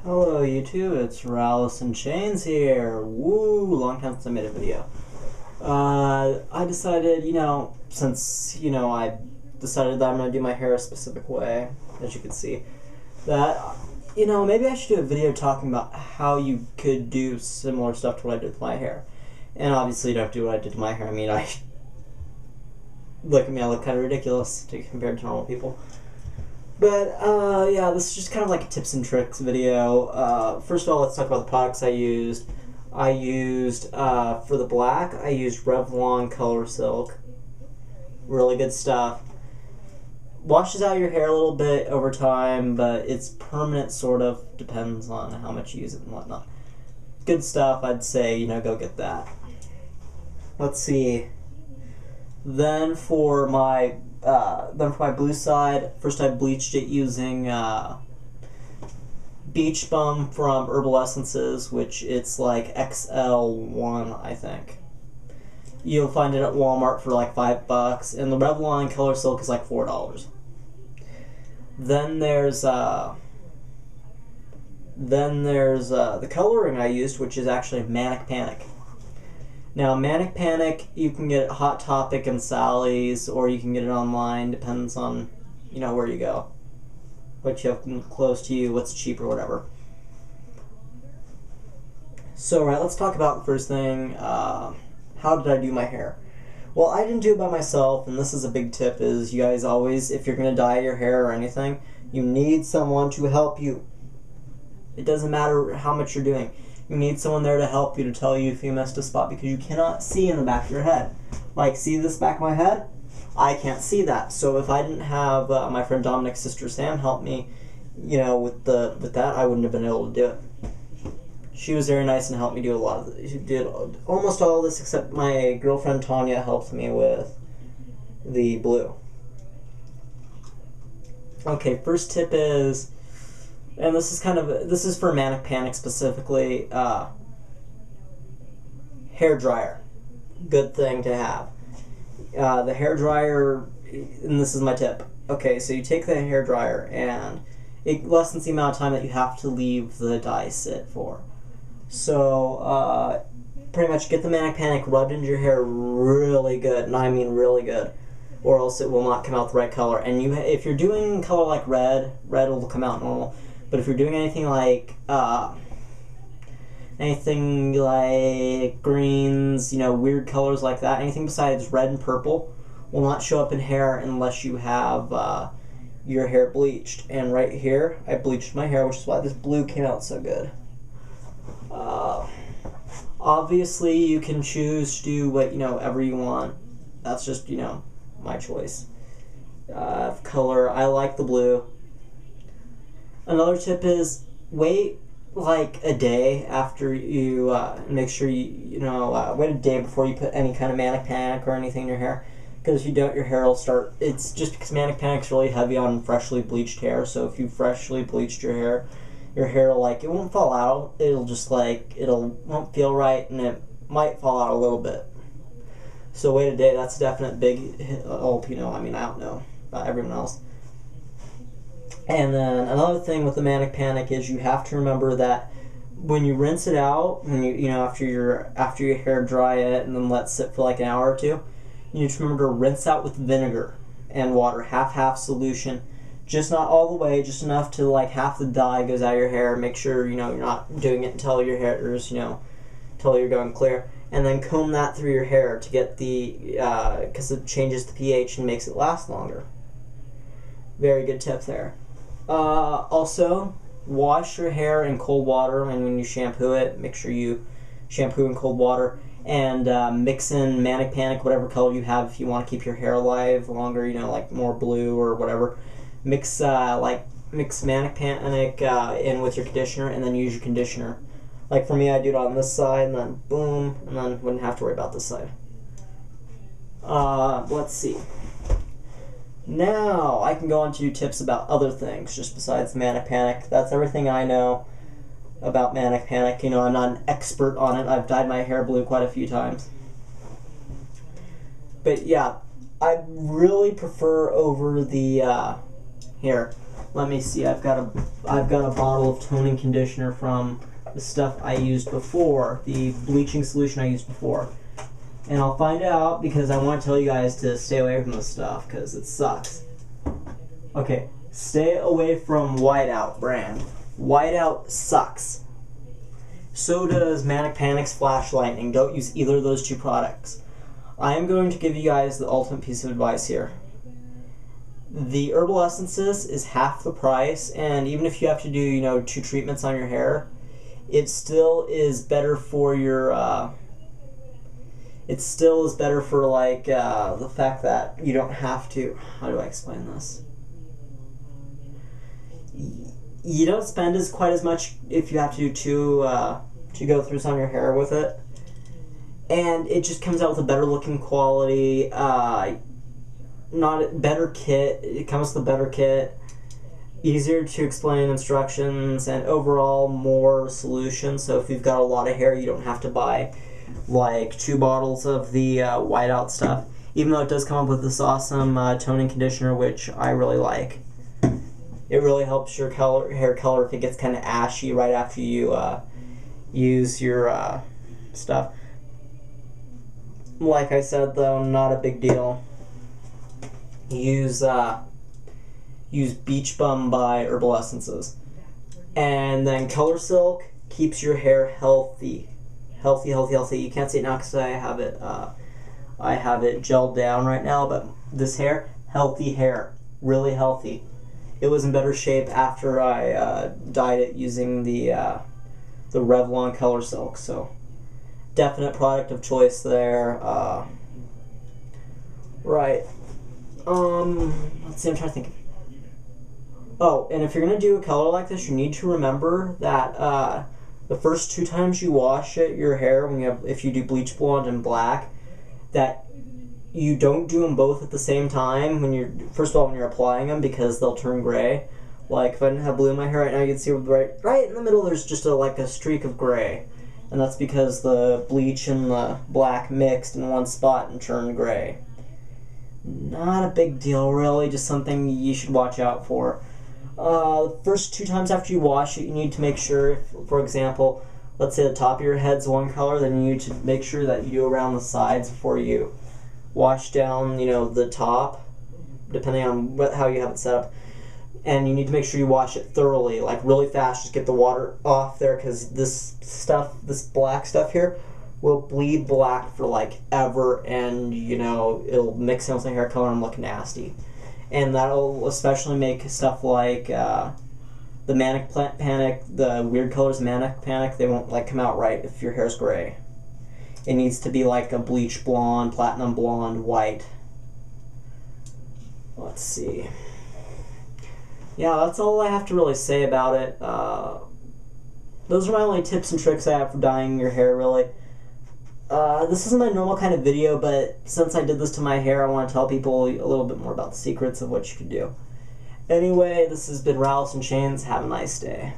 Hello YouTube, it's Rallis and Chains here. Woo, long time since I made a video. I decided, since, I decided that I'm going to do my hair a specific way, as you can see, that, maybe I should do a video talking about how you could do similar stuff to what I did with my hair. And obviously you don't do what I did to my hair. I mean, look at me, I look kind of ridiculous compared to normal people. But, yeah, this is just kind of like a tips and tricks video. First of all, let's talk about the products I used. For the black, I used Revlon Color Silk. Really good stuff. Washes out your hair a little bit over time, but it's permanent, sort of. Depends on how much you use it and whatnot. Good stuff, I'd say, go get that. Let's see. Then for my blue side, first I bleached it using Beach Bum from Herbal Essences, which it's like XL1, I think. You'll find it at Walmart for like $5, and the Revlon Color Silk is like $4. Then there's the coloring I used, which is actually Manic Panic. Now, Manic Panic, you can get it at Hot Topic and Sally's, or you can get it online, depends on, where you go. What you have close to you, what's cheap or whatever. So, right, let's talk about the first thing, how did I do my hair? Well, I didn't do it by myself, and this is a big tip, is you guys always, if you're going to dye your hair or anything, you need someone to help you. It doesn't matter how much you're doing. You need someone there to help you, to tell you if you missed a spot, because you cannot see in the back of your head. Like, see this back of my head? I can't see that. So if I didn't have my friend Dominic's sister Sam help me, with that, I wouldn't have been able to do it. She was very nice and helped me do a lot of it. She did almost all of this, except my girlfriend Tanya helped me with the blue. Okay, first tip is, and this is for Manic Panic specifically, hair dryer. Good thing to have. The hair dryer, and this is my tip. Okay, so you take the hair dryer, and it lessens the amount of time that you have to leave the dye sit for. So, pretty much get the Manic Panic rubbed into your hair really good, and I mean really good, or else it will not come out the right color. And if you're doing color like red will come out normal. But if you're doing anything like greens, weird colors like that, anything besides red and purple will not show up in hair unless you have your hair bleached. And right here, I bleached my hair, which is why this blue came out so good. Obviously, you can choose to do whatever you want. That's just, my choice. Color, I like the blue. Another tip is wait like a day after you make sure wait a day before you put any kind of Manic Panic or anything in your hair, because if you don't, your hair will start. It's just because Manic Panic's really heavy on freshly bleached hair. So if you freshly bleached your hair it won't fall out. It'll just won't feel right, and it might fall out a little bit. So wait a day. That's a definite big help. I mean, I don't know about everyone else. And then another thing with the Manic Panic is you have to remember that when you rinse it out, when after your hair dry it and then let it sit for like an hour or two, you need to remember to rinse out with vinegar and water, half solution, just not all the way, just enough to like half the dye goes out of your hair. Make sure you're not doing it until your hair is until you're going clear, and then comb that through your hair to get because it changes the pH and makes it last longer. Very good tip there. Also, wash your hair in cold water, and when you shampoo it, make sure you shampoo in cold water, and mix in Manic Panic, whatever color you have, if you want to keep your hair alive longer, like more blue or whatever. Mix Manic Panic in with your conditioner, and then use your conditioner. Like for me, I do it on this side, and then boom, and then wouldn't have to worry about this side. Let's see. Now, I can go on to tips about other things, just besides Manic Panic. That's everything I know about Manic Panic. I'm not an expert on it. I've dyed my hair blue quite a few times. But yeah, I really prefer over the, let me see. I've got a bottle of toning conditioner from the stuff I used before, the bleaching solution I used before. And I'll find out because I want to tell you guys to stay away from this stuff because it sucks. Okay, stay away from Whiteout brand. Whiteout sucks. So does Manic Panic's Flash Lightning. Don't use either of those two products. I am going to give you guys the ultimate piece of advice here. The herbal essences is half the price, and even if you have to do, you know, 2 treatments on your hair, it still is better for your, it still is better for, like, the fact that you don't have to, how do I explain this? You don't spend quite as much if you have to do 2 go-throughs on your hair with it. And it just comes out with a better looking quality, not better kit. It comes with a better kit, easier to explain instructions, and overall more solutions. So if you've got a lot of hair, you don't have to buy like 2 bottles of the Whiteout stuff. Even though it does come up with this awesome toning conditioner, which I really like. It really helps your hair color if it gets kind of ashy right after you use your stuff. Like I said, though, not a big deal. Use Beach Bum by Herbal Essences. And then Color Silk keeps your hair healthy. Healthy. You can't see it now because I have it gelled down right now, but this hair, healthy hair. Really healthy. It was in better shape after I dyed it using the Revlon Color Silk, so definite product of choice there. Right. Let's see, I'm trying to think. Oh, and if you're going to do a color like this, you need to remember that the first 2 times you wash your hair, if you do bleach blonde and black, that you don't do them both at the same time first of all when you're applying them, because they'll turn gray. Like if I didn't have blue in my hair right now, you'd see right in the middle there's just like a streak of gray. And that's because the bleach and the black mixed in one spot and turned gray. Not a big deal, really, just something you should watch out for. The first 2 times after you wash it, you need to make sure, for example, let's say the top of your head's one color, then you need to make sure that you do around the sides before you wash down, the top, depending on how you have it set up. And you need to make sure you wash it thoroughly, like really fast, just get the water off there, because this black stuff here will bleed black for like ever, and it'll mix in with the hair color and look nasty. And that'll especially make stuff like the Manic Panic, the weird colors of Manic Panic, they won't come out right if your hair's gray. It needs to be like a bleach blonde, platinum blonde, white. Let's see. Yeah, that's all I have to really say about it. Those are my only tips and tricks I have for dyeing your hair, really. This isn't my normal kind of video, but since I did this to my hair, I want to tell people a little bit more about the secrets of what you can do. Anyway, this has been Rallis and Chains. Have a nice day.